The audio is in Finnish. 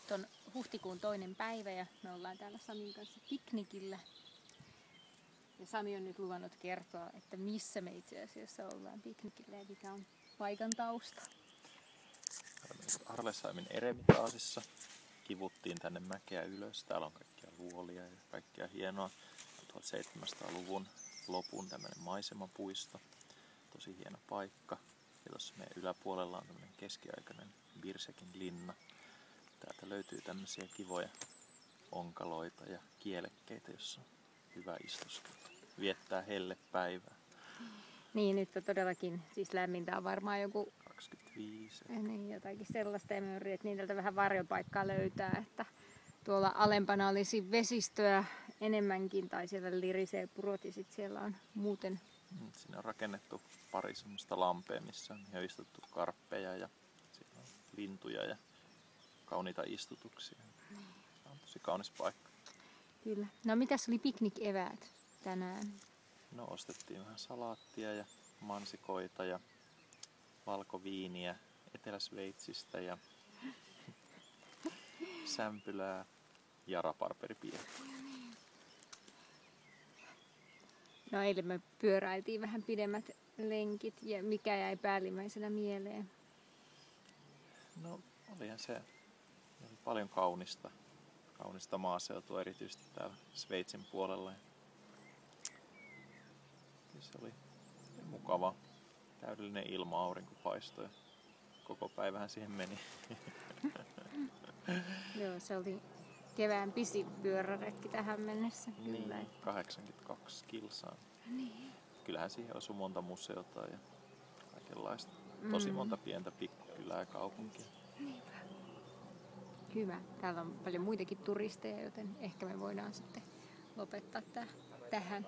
Nyt on huhtikuun 2. päivä ja me ollaan täällä Samin kanssa piknikillä. Ja Sami on nyt luvannut kertoa, että missä me itse asiassa ollaan piknikillä ja mikä on paikan tausta. Arlesheimin Eremitaasissa. Kivuttiin tänne mäkeä ylös. Täällä on kaikkia luolia ja kaikkea hienoa. 1700-luvun lopun tämmöinen maisemapuisto. Tosi hieno paikka. Ja tuossa meidän yläpuolella on tämmöinen keskiaikainen Birsekin linna. Täältä löytyy tämmöisiä kivoja onkaloita ja kielekkeitä, jossa on hyvä istuskella. Viettää hellepäivää. Niin, nyt on todellakin, siis lämmintä on varmaan joku 25. Niin, jotakin sellaista. Ja me yritettiin niiltä vähän varjopaikkaa löytää, että tuolla alempana olisi vesistöä enemmänkin, tai siellä lirisee purot, ja sitten siellä on muuten. Siinä on rakennettu pari semmoista lampea, missä on jo istuttu karppeja ja siellä on lintuja ja kauniita istutuksia. Tämä on tosi kaunis paikka. Kyllä. No mitäs oli piknik-eväät tänään? No ostettiin vähän salaattia ja mansikoita ja valkoviiniä Etelä-Sveitsistä ja sämpylää ja raparperipiirtoa. No eilen me pyöräiltiin vähän pidemmät lenkit ja mikä jäi päällimmäisenä mieleen? No olihan se oli paljon kaunista maaseutua erityisesti täällä Sveitsin puolella. Se oli mukava, täydellinen ilma, aurinko paistoi ja koko päivähän siihen meni. Joo, se oli kevään pisin pyöräretki tähän mennessä. Kyllä. Niin, 82 kilsaa. Niin. Kyllähän siihen osui monta museota ja kaikenlaista. Tosi monta pientä pikkukylää ja kaupunkia. Niinpä. Hyvä. Täällä on paljon muitakin turisteja, joten ehkä me voidaan sitten lopettaa tähän.